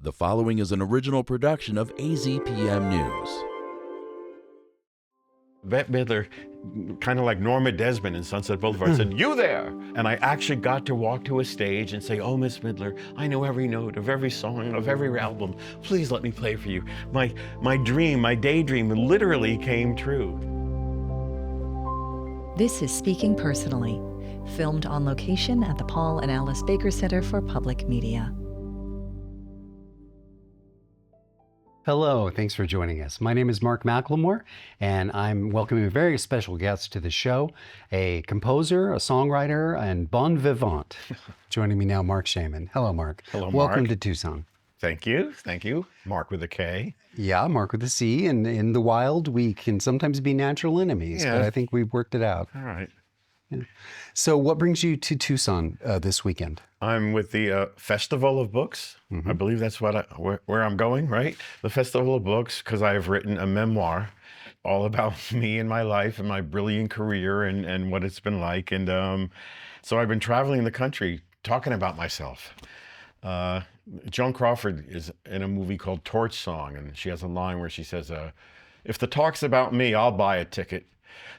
The following is an original production of AZPM News. Bette Midler, kind of like Norma Desmond in Sunset Boulevard, said, "You there!" And I actually got to walk to a stage and say, "Oh, Miss Midler, I know every note of every song, of every album. Please let me play for you." My dream, my daydream literally came true. This is Speaking Personally, filmed on location at the Paul and Alice Baker Center for Public Media. Hello, thanks for joining us. My name is Marc McLemore, and I'm welcoming a very special guest to the show, a composer, a songwriter, and bon vivant. Joining me now, Marc Shaiman. Hello, Marc. Hello, Marc. Welcome to Tucson. Thank you. Thank you. Marc with a K. Yeah, Marc with a C, and in the wild, we can sometimes be natural enemies, but I think we've worked it out. All right. Yeah. So what brings you to Tucson this weekend? I'm with the Festival of Books. I believe that's where I'm going, right? The Festival of Books, because I have written a memoir all about me and my life and my brilliant career and what it's been like. And so I've been traveling the country talking about myself. Joan Crawford is in a movie called Torch Song, and she has a line where she says, "If the talk's about me, I'll buy a ticket."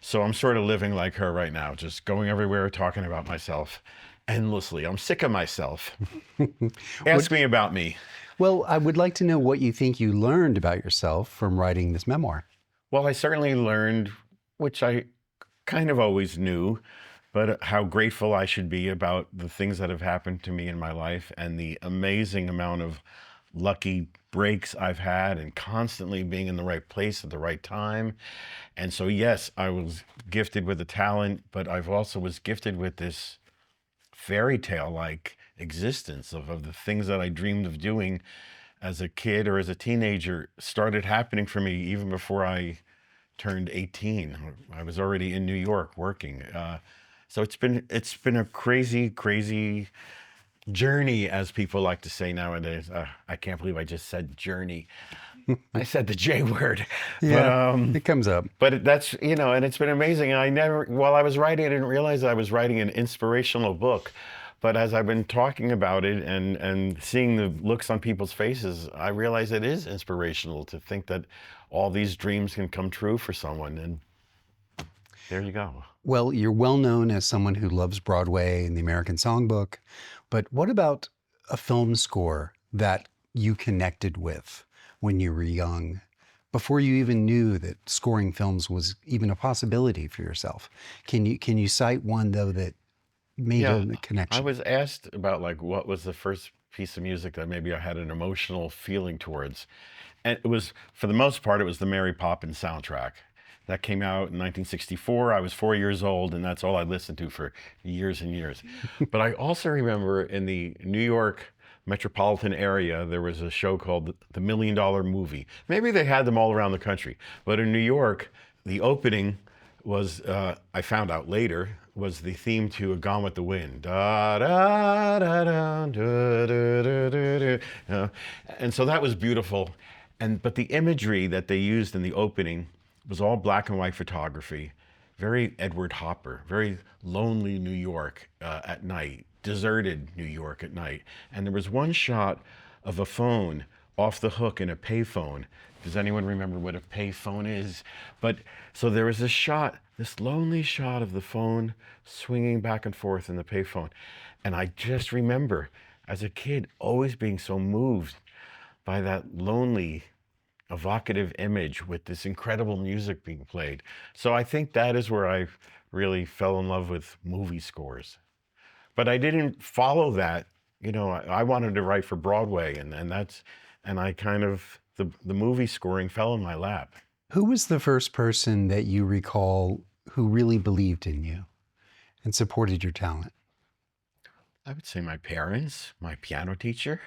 So I'm sort of living like her right now, just going everywhere, talking about myself endlessly. I'm sick of myself. Ask me about me. Well, I would like to know what you think you learned about yourself from writing this memoir. Well, I certainly learned, which I kind of always knew, but how grateful I should be about the things that have happened to me in my life and the amazing amount of lucky breaks I've had and constantly being in the right place at the right time. And so, yes, I was gifted with a talent, but I've also was gifted with this fairy tale-like existence of the things that I dreamed of doing as a kid or as a teenager started happening for me even before I turned 18. I was already in New York working. So it's been a crazy journey, as people like to say nowadays. I can't believe I just said journey. I said the J word. Yeah, but, it comes up. But that's, and it's been amazing. And while I was writing, I didn't realize I was writing an inspirational book. But as I've been talking about it and seeing the looks on people's faces, I realize it is inspirational to think that all these dreams can come true for someone. And there you go. Well, you're well known as someone who loves Broadway and the American Songbook, but what about a film score that you connected with when you were young, before you even knew that scoring films was even a possibility for yourself? Can you cite one, though, that made a connection? I was asked about what was the first piece of music that maybe I had an emotional feeling towards. And it was, for the most part, it was the Mary Poppins soundtrack. That came out in 1964. I was 4 years old, and that's all I listened to for years and years. But I also remember in the New York metropolitan area, there was a show called The $1 Million Movie. Maybe they had them all around the country. But in New York, the opening was, I found out later, was the theme to Gone with the Wind. Da, da, da, da, da, da, da, da. And so that was beautiful. But the imagery that they used in the opening was all black and white photography, very Edward Hopper, very lonely New York at night, deserted New York at night. And there was one shot of a phone off the hook in a payphone. Does anyone remember what a payphone is? But so there was this shot, this lonely shot of the phone swinging back and forth in the payphone. And I just remember as a kid always being so moved by that lonely, evocative image with this incredible music being played. So I think that is where I really fell in love with movie scores. But I didn't follow that. I wanted to write for Broadway, and I kind of, the movie scoring fell in my lap. Who was the first person that you recall who really believed in you and supported your talent? I would say my parents, my piano teacher,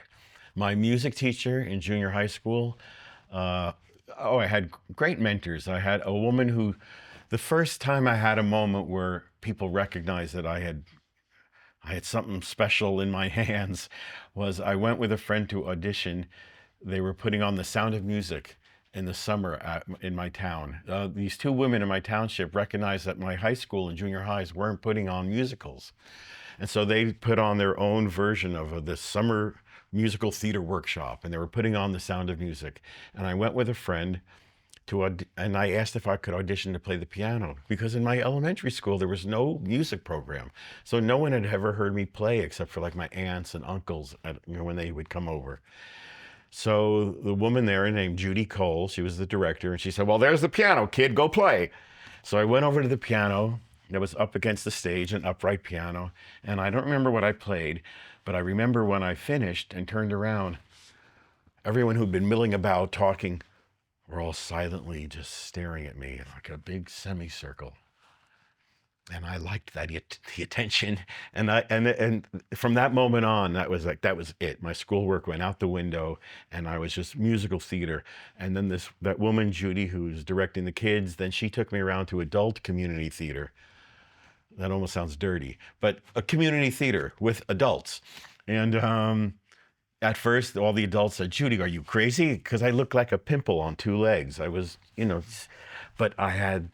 my music teacher in junior high school. I had great mentors. I had a woman who, the first time I had a moment where people recognized that I had something special in my hands was I went with a friend to audition. They were putting on The Sound of Music in the summer in my town. These two women in my township recognized that my high school and junior highs weren't putting on musicals. And so they put on their own version of this summer musical theater workshop, and they were putting on The Sound of Music. And I went with a friend and I asked if I could audition to play the piano, because in my elementary school there was no music program, so no one had ever heard me play except for like my aunts and uncles when they would come over. So the woman there named Judy Cole, she was the director, and she said, "Well, there's the piano, kid, go play." So I went over to the piano that was up against the stage, an upright piano, and I don't remember what I played, but I remember when I finished and turned around, everyone who'd been milling about talking were all silently just staring at me like a big semicircle. And I liked that, the attention. And from that moment on, that was it. My schoolwork went out the window, and I was just musical theater. And then that woman, Judy, who was directing the kids, then she took me around to adult community theater. That almost sounds dirty, but a community theater with adults. And at first, all the adults said, "Judy, are you crazy?" Because I looked like a pimple on two legs. I was, but I had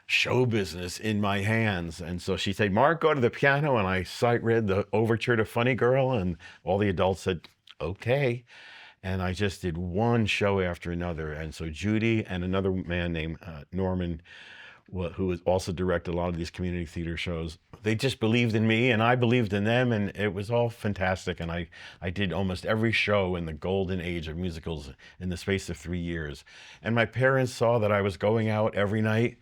show business in my hands. And so she said, "Mark, go to the piano." And I sight read the overture to Funny Girl, and all the adults said, "Okay." And I just did one show after another. And so Judy and another man named Norman, who was also directed a lot of these community theater shows, they just believed in me and I believed in them, and it was all fantastic. And I did almost every show in the golden age of musicals in the space of 3 years. And my parents saw that I was going out every night,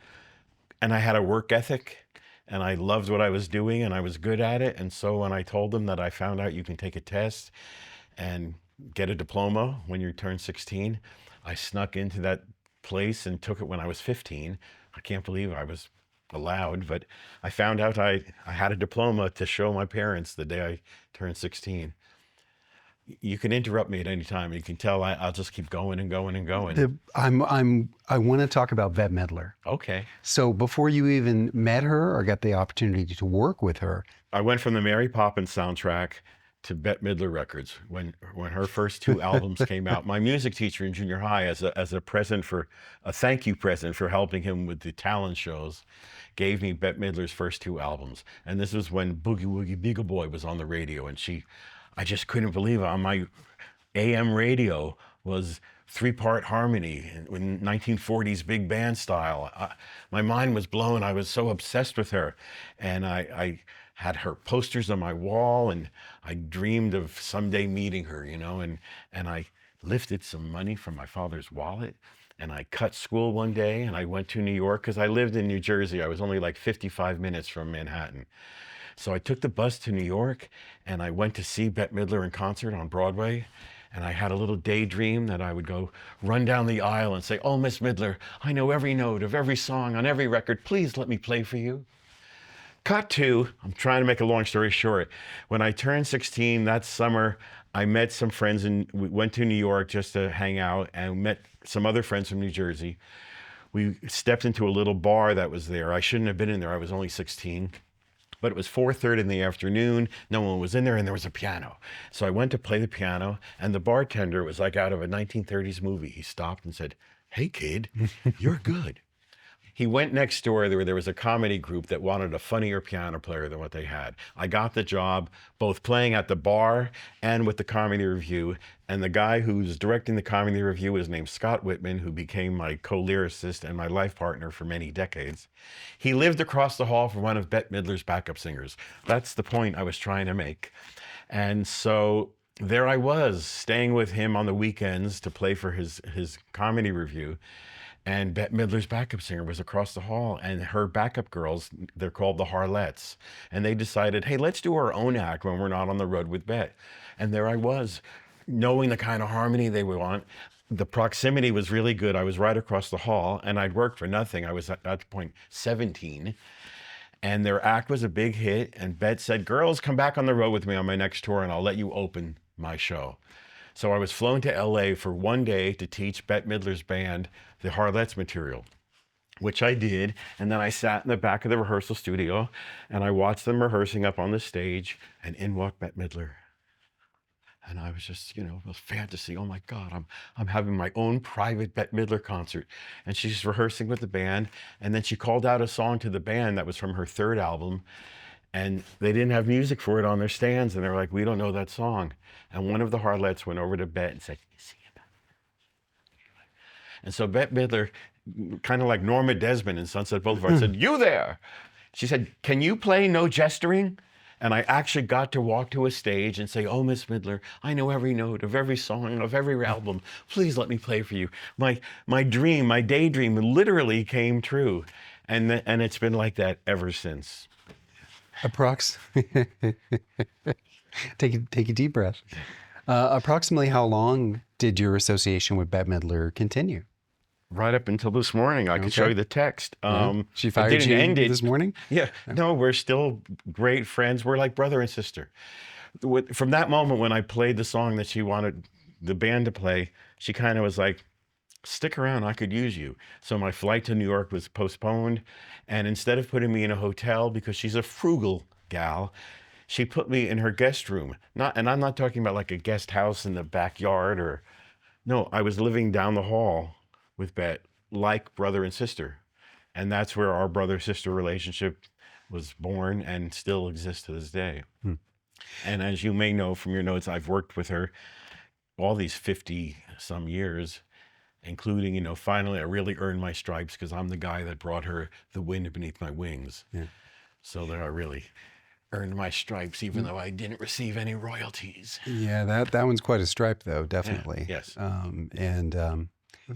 and I had a work ethic, and I loved what I was doing, and I was good at it. And so when I told them that I found out you can take a test and get a diploma when you turn 16, I snuck into that place and took it when I was 15. I can't believe I was allowed, but I found out I had a diploma to show my parents the day I turned 16. You can interrupt me at any time. You can tell I'll just keep going and going and going. I want to talk about Bette Midler. Okay. So before you even met her or got the opportunity to work with her, I went from the Mary Poppins soundtrack to Bette Midler records when her first 2 albums came out. My music teacher in junior high, as a thank you present for helping him with the talent shows, gave me Bette Midler's first 2 albums. And this was when Boogie Woogie Beagle Boy was on the radio, and I just couldn't believe it. On my AM radio was 3-part harmony in 1940s big band style. My mind was blown. I was so obsessed with her, and I had her posters on my wall, and I dreamed of someday meeting her, and I lifted some money from my father's wallet, and I cut school one day, and I went to New York, because I lived in New Jersey. I was only like 55 minutes from Manhattan. So I took the bus to New York, and I went to see Bette Midler in concert on Broadway. And I had a little daydream that I would go run down the aisle and say, "Oh, Miss Midler, I know every note of every song on every record. Please let me play for you." Cut to, I'm trying to make a long story short. When I turned 16 that summer, I met some friends, and we went to New York just to hang out, and met some other friends from New Jersey. We stepped into a little bar that was there. I shouldn't have been in there. I was only 16. But it was 4:30 in the afternoon. No one was in there, and there was a piano. So I went to play the piano, and the bartender was like out of a 1930s movie. He stopped and said, "Hey, kid, you're good." He went next door. There was a comedy group that wanted a funnier piano player than what they had. I got the job, both playing at the bar and with the comedy review. And the guy who's directing the comedy review is named Scott Whitman, who became my co-lyricist and my life partner for many decades. He lived across the hall from one of Bette Midler's backup singers. That's the point I was trying to make. And so there I was, staying with him on the weekends to play for his comedy review. And Bette Midler's backup singer was across the hall, and her backup girls, they're called the Harlettes. And they decided, hey, let's do our own act when we're not on the road with Bette. And there I was, knowing the kind of harmony they would want. The proximity was really good. I was right across the hall, and I'd worked for nothing. I was at that point 17. And their act was a big hit. And Bette said, "Girls, come back on the road with me on my next tour, and I'll let you open my show." So I was flown to LA for one day to teach Bette Midler's band the Harlettes material, which I did. And then I sat in the back of the rehearsal studio, and I watched them rehearsing up on the stage, and in walked Bette Midler. And I was just, it was fantasy. Oh my God, I'm having my own private Bette Midler concert. And she's rehearsing with the band. And then she called out a song to the band that was from her 3rd album. And they didn't have music for it on their stands, and they were like, we don't know that song. And one of the harlots went over to Bette and said, sing it. And so Bette Midler, kind of like Norma Desmond in Sunset Boulevard, said, you there. She said, can you play No Gesturing? And I actually got to walk to a stage and say, oh, Miss Midler, I know every note of every song, of every album. Please let me play for you. My dream, my daydream literally came true. And it's been like that ever since. Take a deep breath. Approximately how long did your association with Bette Midler continue? Right up until this morning. I can show you the text. She fired you this morning? Yeah. No, we're still great friends. We're like brother and sister. From that moment when I played the song that she wanted the band to play, she kind of was like, stick around, I could use you. So my flight to New York was postponed. And instead of putting me in a hotel, because she's a frugal gal, she put me in her guest room. And I'm not talking about like a guest house in the backyard no, I was living down the hall with Bette, like brother and sister. And that's where our brother-sister relationship was born and still exists to this day. And as you may know from your notes, I've worked with her all these 50 some years, including, finally I really earned my stripes because I'm the guy that brought her The Wind Beneath My Wings. Yeah. So that I really earned my stripes, even though I didn't receive any royalties. Yeah, that one's quite a stripe though, definitely. Yeah, yes.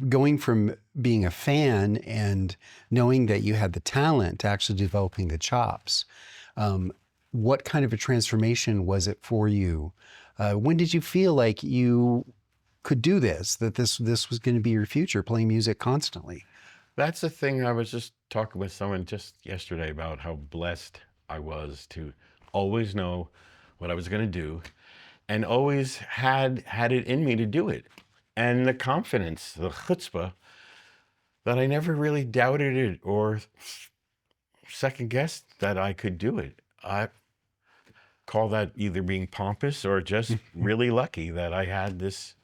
Going from being a fan and knowing that you had the talent to actually developing the chops, what kind of a transformation was it for you? When did you feel like you could do this, that this was going to be your future, playing music constantly? That's the thing. I was just talking with someone just yesterday about how blessed I was to always know what I was going to do and always had it in me to do it. And the confidence, the chutzpah, that I never really doubted it or second guessed that I could do it. I call that either being pompous or just really lucky that I had this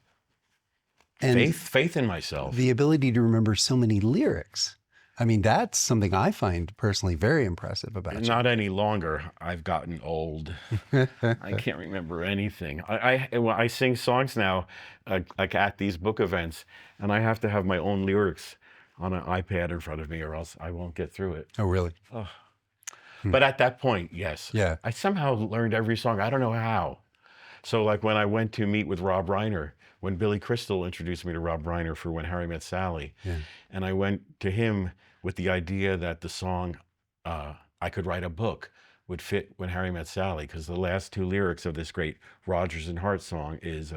faith in myself. The ability to remember so many lyrics. I mean, that's something I find personally very impressive about you. Not any longer. I've gotten old. I can't remember anything. I sing songs now, like at these book events, and I have to have my own lyrics on an iPad in front of me or else I won't get through it. Oh, really? Oh. But at that point, yes. Yeah. I somehow learned every song. I don't know how. So like when I went to meet with Rob Reiner, when Billy Crystal introduced me to Rob Reiner for When Harry Met Sally, and I went to him with the idea that the song I Could Write a Book would fit When Harry Met Sally, because the last two lyrics of this great Rodgers and Hart song is,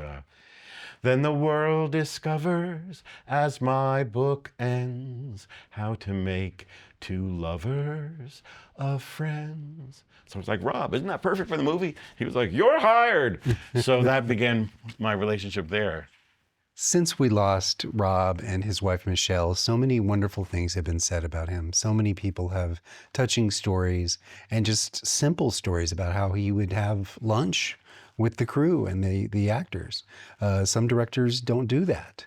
then the world discovers as my book ends how to make two lovers of friends. So I was like, Rob, isn't that perfect for the movie? He was like, you're hired. So that began my relationship there. Since we lost Rob and his wife, Michelle, so many wonderful things have been said about him. So many people have touching stories and just simple stories about how he would have lunch with the crew and the actors. Some directors don't do that.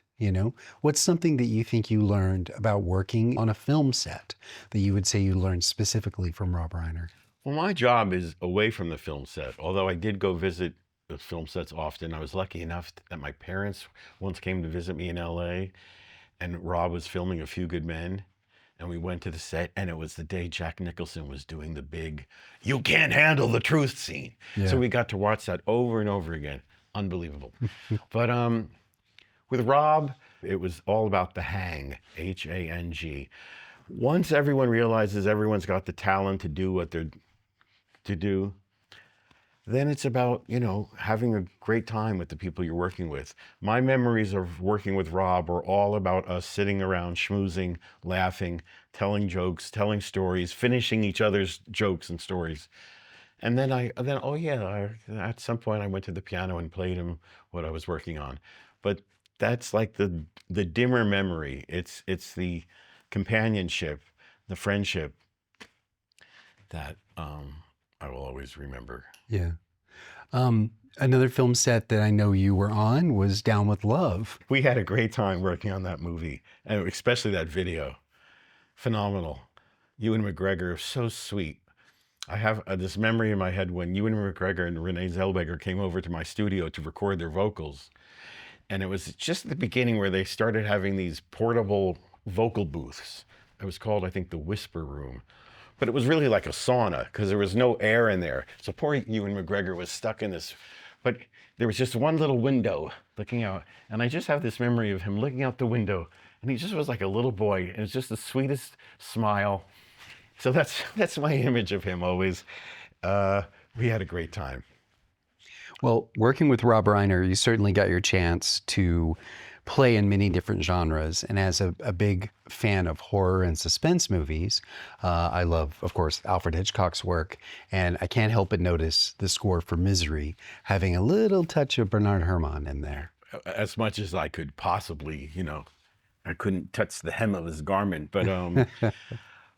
What's something that you think you learned about working on a film set that you would say you learned specifically from Rob Reiner? Well, my job is away from the film set, although I did go visit the film sets often. I was lucky enough that my parents once came to visit me in LA, and Rob was filming A Few Good Men, and we went to the set, and it was the day Jack Nicholson was doing the big, you can't handle the truth scene. Yeah. So we got to watch that over and over again. Unbelievable. But with Rob, it was all about the hang, H-A-N-G. Once everyone realizes everyone's got the talent to do what they're to do, then it's about, having a great time with the people you're working with. My memories of working with Rob are all about us sitting around, schmoozing, laughing, telling jokes, telling stories, finishing each other's jokes and stories. And then at some point I went to the piano and played him what I was working on. But that's like the dimmer memory. It's the companionship, the friendship that I will always remember. Yeah. Another film set that I know you were on was Down with Love. We had a great time working on that movie, and especially that video. Phenomenal. Ewan McGregor, so sweet. I have this memory in my head when Ewan McGregor and Renee Zellweger came over to my studio to record their vocals. And it was just at the beginning where they started having these portable vocal booths. It was called, I think, the Whisper Room. But it was really like a sauna because there was no air in there. So poor Ewan McGregor was stuck in this. But there was just one little window looking out. And I just have this memory of him looking out the window. And he just was like a little boy. And it was just the sweetest smile. So that's my image of him always. We had a great time. Well, working with Rob Reiner, you certainly got your chance to play in many different genres. And as a big fan of horror and suspense movies, I love, of course, Alfred Hitchcock's work. And I can't help but notice the score for Misery having a little touch of Bernard Herrmann in there. As much as I could possibly, I couldn't touch the hem of his garment, but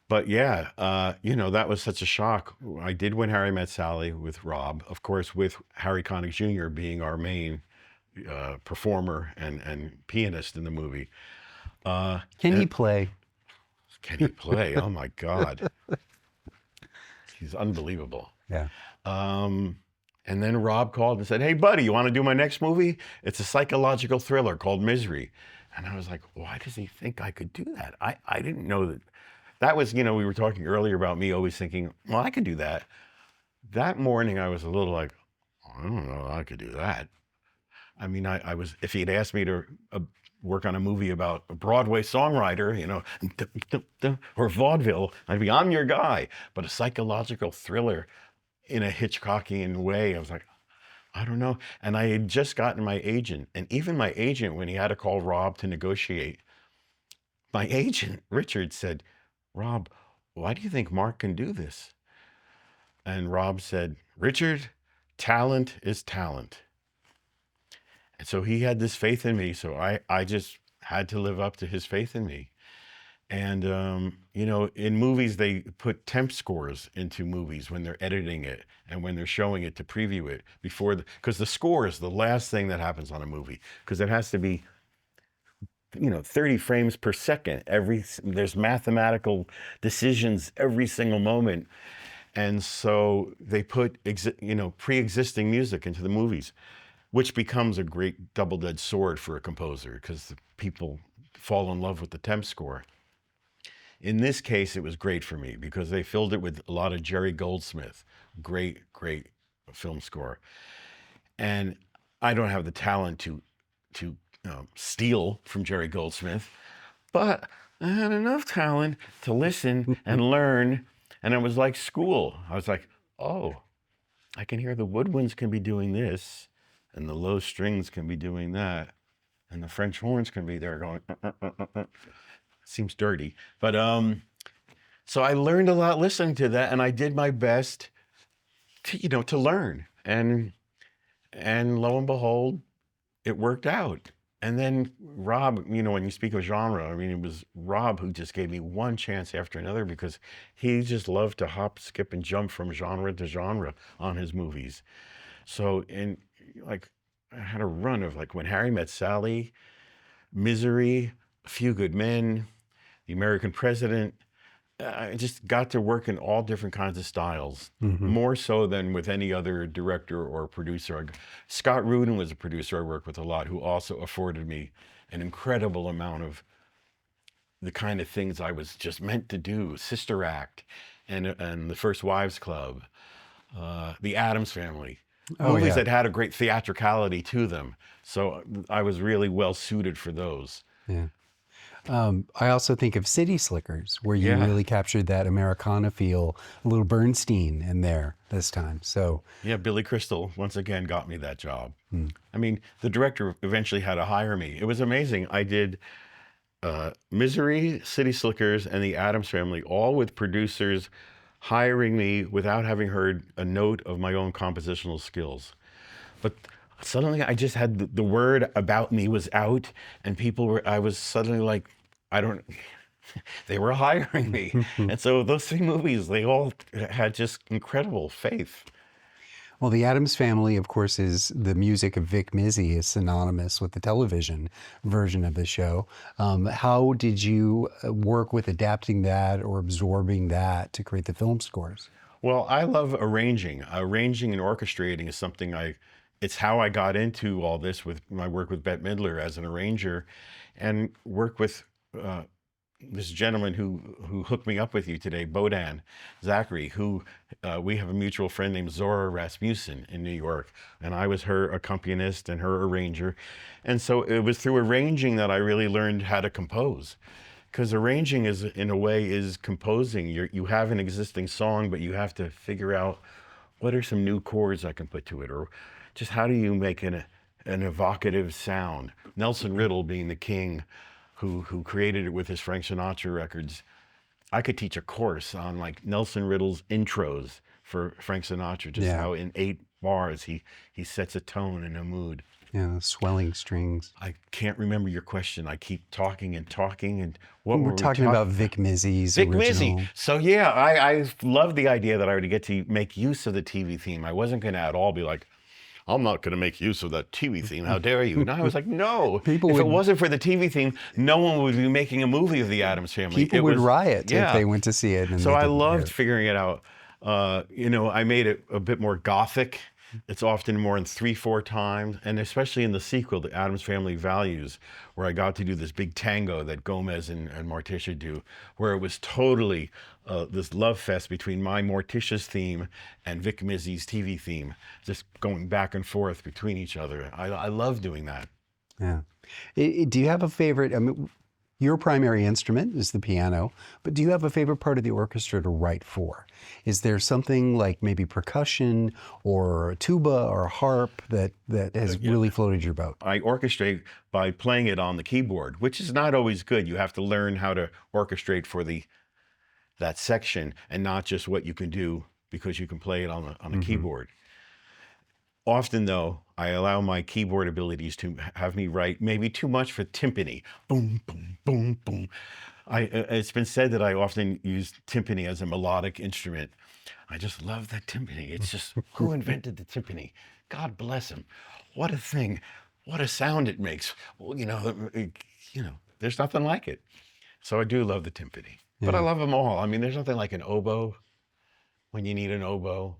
but yeah, that was such a shock. I did When Harry Met Sally with Rob, of course, with Harry Connick Jr. being our main performer and pianist in the movie. Can he play? Can he play? Oh my God. He's unbelievable. Yeah. And then Rob called and said, "Hey, buddy, you want to do my next movie? It's a psychological thriller called Misery." And I was like, why does he think I could do that? I didn't know that. That was, we were talking earlier about me always thinking, well, I could do that. That morning, I was a little like, I don't know, I could do that. I mean, I was, if he'd asked me to work on a movie about a Broadway songwriter, or vaudeville, I'd be, I'm your guy. But a psychological thriller in a Hitchcockian way, I was like, I don't know. And I had just gotten my agent. And even my agent, when he had to call Rob to negotiate, my agent, Richard, said, "Rob, why do you think Mark can do this?" And Rob said, "Richard, talent is talent." And so he had this faith in me. So I just had to live up to his faith in me. And, in movies, they put temp scores into movies when they're editing it and when they're showing it to preview it because the score is the last thing that happens on a movie because it has to be, 30 frames per second. There's mathematical decisions every single moment. And so they put, pre-existing music into the movies, which becomes a great double-edged sword for a composer because people fall in love with the temp score. In this case, it was great for me because they filled it with a lot of Jerry Goldsmith, great film score. And I don't have the talent to steal from Jerry Goldsmith, but I had enough talent to listen and learn. And it was like school. I was like, oh, I can hear the woodwinds can be doing this, and the low strings can be doing that, and the French horns can be there going, Seems dirty. But so I learned a lot listening to that, and I did my best to learn. And lo and behold, it worked out. And then Rob, when you speak of genre, I mean, it was Rob who just gave me one chance after another because he just loved to hop, skip, and jump from genre to genre on his movies. So, I had a run of When Harry Met Sally, Misery, A Few Good Men, The American President. I just got to work in all different kinds of styles, more so than with any other director or producer. Scott Rudin was a producer I worked with a lot, who also afforded me an incredible amount of the kind of things I was just meant to do. Sister Act and The First Wives Club, The Addams Family. Movies that had a great theatricality to them. So I was really well suited for those. Yeah. I also think of City Slickers, where you really captured that Americana feel, a little Bernstein in there this time. So yeah, Billy Crystal once again got me that job. I mean, the director eventually had to hire me. It was amazing. I did Misery, City Slickers, and The Addams Family, all with producers hiring me without having heard a note of my own compositional skills. But suddenly I just had the word about me was out, and I was suddenly like, they were hiring me. And so those three movies, they all had just incredible faith. Well, The Addams Family, of course, is the music of Vic Mizzy is synonymous with the television version of the show. How did you work with adapting that or absorbing that to create the film scores? Well, I love arranging. Arranging and orchestrating is something it's how I got into all this with my work with Bette Midler as an arranger, and work with uh, this gentleman who hooked me up with you today, Bodan Zachary, who we have a mutual friend named Zora Rasmussen in New York, and I was her accompanist and her arranger. And so it was through arranging that I really learned how to compose. Because arranging is, in a way, is composing. You have an existing song, but you have to figure out what are some new chords I can put to it, or just how do you make an evocative sound. Nelson Riddle being the king who created it with his Frank Sinatra records. I could teach a course on like Nelson Riddle's intros for Frank Sinatra, just how in 8 bars he sets a tone and a mood. Yeah, swelling strings. I can't remember your question. I keep talking and talking, and what We're were we talking about Vic Mizzy's Vic original. Mizzy. So yeah, I love the idea that I would get to make use of the TV theme. I wasn't going to at all be like, I'm not going to make use of that TV theme. How dare you? And I was like, no. If it wasn't for the TV theme, no one would be making a movie of the Addams Family. People would riot if they went to see it. And so I loved figuring it out. I made it a bit more gothic. It's often more in 3-4 times, and especially in the sequel, The Addams Family Values, where I got to do this big tango that Gomez and Morticia do, where it was totally this love fest between my Morticia's theme and Vic Mizzy's TV theme, just going back and forth between each other. I love doing that. Yeah. Do you have a favorite? I mean, your primary instrument is the piano, but do you have a favorite part of the orchestra to write for? Is there something like maybe percussion or a tuba or a harp that has really floated your boat? I orchestrate by playing it on the keyboard, which is not always good. You have to learn how to orchestrate for that section and not just what you can do because you can play it on the keyboard. Often, though, I allow my keyboard abilities to have me write maybe too much for timpani. Boom, boom, boom, boom. It's been said that I often use timpani as a melodic instrument. I just love that timpani. It's just, who invented the timpani? God bless him. What a thing. What a sound it makes. Well, there's nothing like it. So I do love the timpani. But I love them all. I mean, there's nothing like an oboe when you need an oboe.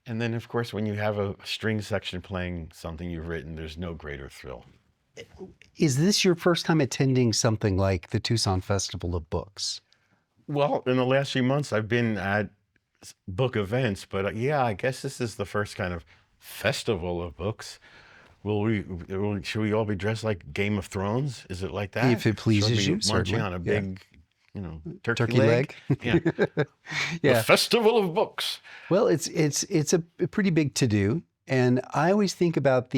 And then, of course, when you have a string section playing something you've written, there's no greater thrill. Is this your first time attending something like the Tucson Festival of Books? Well, in the last few months, I've been at book events, but I guess this is the first kind of festival of books. Should we all be dressed like Game of Thrones? Is it like that? If it pleases you, marching certainly. on a big, turkey leg. Yeah. The Festival of Books. Well, it's a pretty big to-do. And I always think about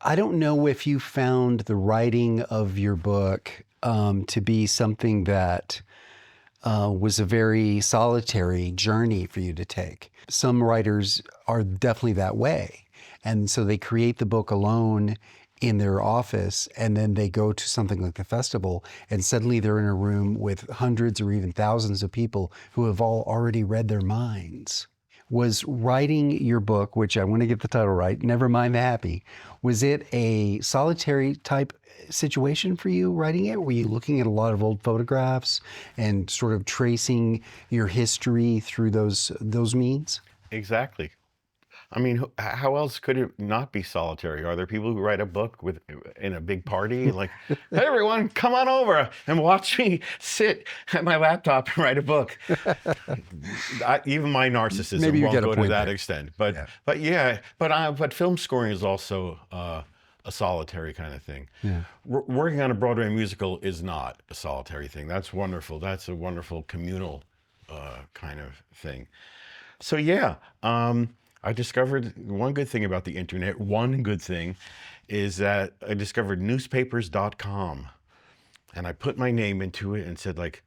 I don't know if you found the writing of your book to be something that was a very solitary journey for you to take. Some writers are definitely that way. And so they create the book alone in their office, and then they go to something like the festival, and suddenly they're in a room with hundreds or even thousands of people who have all already read their minds. Was writing your book, which I want to get the title right, Never Mind the Happy, was it a solitary type situation for you writing it? Were you looking at a lot of old photographs and sort of tracing your history through those means? Exactly. I mean, how else could it not be solitary? Are there people who write a book in a big party? Like, hey, everyone, come on over and watch me sit at my laptop and write a book. Even my narcissism won't go to that extent. But film scoring is also a solitary kind of thing. Yeah. Working on a Broadway musical is not a solitary thing. That's wonderful. That's a wonderful communal kind of thing. So I discovered one good thing about the internet. One good thing is that I discovered newspapers.com, and I put my name into it and said, like,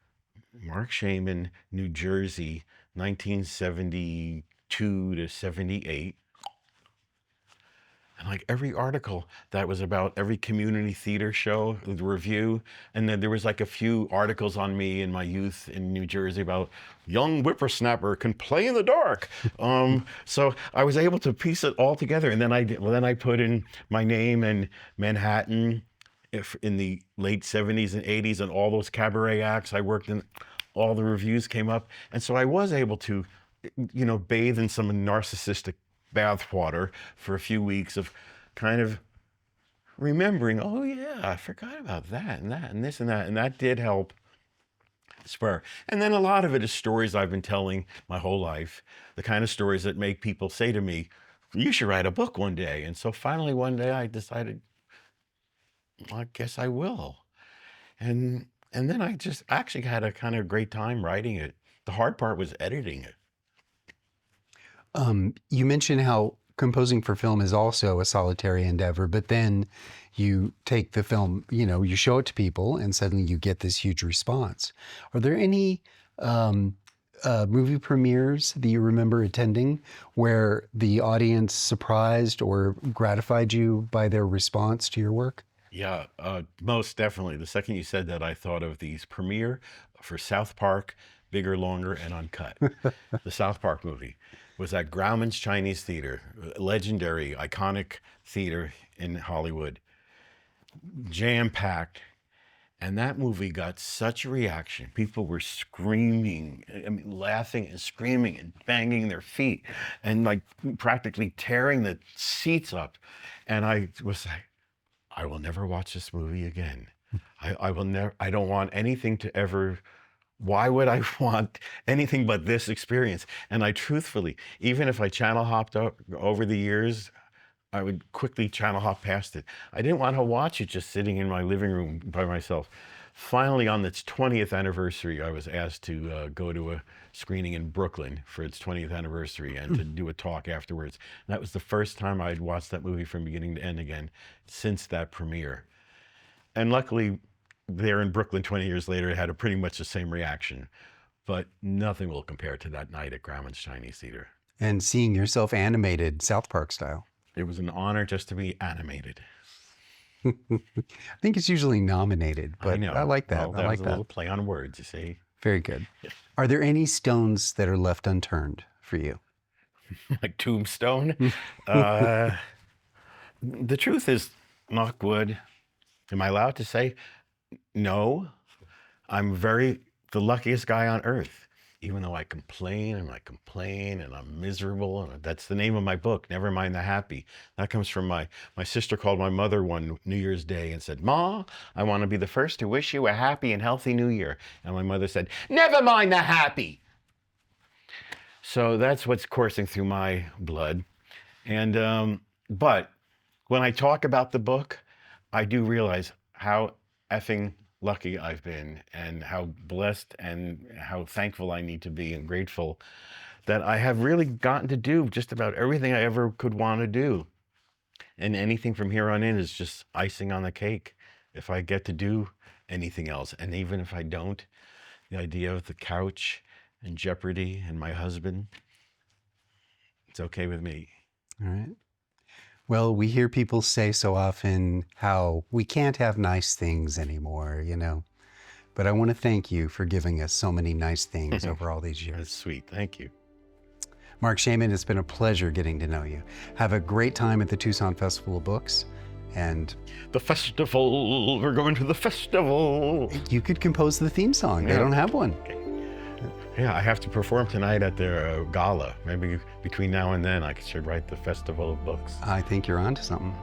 Marc Shaiman, New Jersey, 1972 to 78. And like every article that was about every community theater show, the review, and then there was like a few articles on me in my youth in New Jersey about young whippersnapper can play in the dark. So I was able to piece it all together, and then I put in my name and Manhattan in the late 70s and 80s, and all those cabaret acts I worked in, all the reviews came up, and so I was able to bathe in some narcissistic bathwater for a few weeks of kind of remembering, oh yeah, I forgot about that and that and this and that. And that did help spur. And then a lot of it is stories I've been telling my whole life, the kind of stories that make people say to me, you should write a book one day. And so finally one day I decided, well, I guess I will. And then I just actually had a kind of great time writing it. The hard part was editing it. You mentioned how composing for film is also a solitary endeavor, but then you take the film, you show it to people and suddenly you get this huge response. Are there any movie premieres that you remember attending where the audience surprised or gratified you by their response to your work? Yeah, most definitely. The second you said that, I thought of these premiere for South Park, Bigger, Longer, and Uncut. The South Park movie was at Grauman's Chinese Theater, legendary, iconic theater in Hollywood, jam-packed. And that movie got such a reaction. People were screaming, laughing and screaming and banging their feet and like practically tearing the seats up. And I was like, I will never watch this movie again. I will never, I don't want anything to ever, why would I want anything but this experience? And I truthfully, even if I channel hopped over the years, I would quickly channel hop past it. I didn't want to watch it just sitting in my living room by myself. Finally, on its 20th anniversary, I was asked to go to a screening in Brooklyn for its 20th anniversary and to do a talk afterwards. And that was the first time I'd watched that movie from beginning to end again since that premiere. And luckily, there in Brooklyn 20 years later, it had pretty much the same reaction. But nothing will compare to that night at Grauman's Chinese Theater. And seeing yourself animated South Park style. It was an honor just to be animated. I think it's usually nominated, but I like that. Well, I like was a that. little play on words, you see. Very good. Are there any stones that are left unturned for you? Like Tombstone? The truth is, knock wood, am I allowed to say no? I'm the luckiest guy on earth. Even though I complain and I'm miserable, and that's the name of my book, Never Mind the Happy. That comes from my sister called my mother one New Year's Day and said, Ma, I want to be the first to wish you a happy and healthy new year. And my mother said, never mind the happy. So that's what's coursing through my blood. And, but when I talk about the book, I do realize how effing lucky I've been and how blessed and how thankful I need to be and grateful that I have really gotten to do just about everything I ever could want to do. And anything from here on in is just icing on the cake if I get to do anything else. And even if I don't, the idea of the couch and Jeopardy and my husband, it's okay with me. All right. Well, we hear people say so often how we can't have nice things anymore, But I want to thank you for giving us so many nice things over all these years. That's sweet. Thank you. Marc Shaiman, it's been a pleasure getting to know you. Have a great time at the Tucson Festival of Books. And the festival, we're going to the festival. You could compose the theme song. They don't have one. Okay. Yeah, I have to perform tonight at their gala. Maybe between now and then I should write the Festival of Books. I think you're onto something.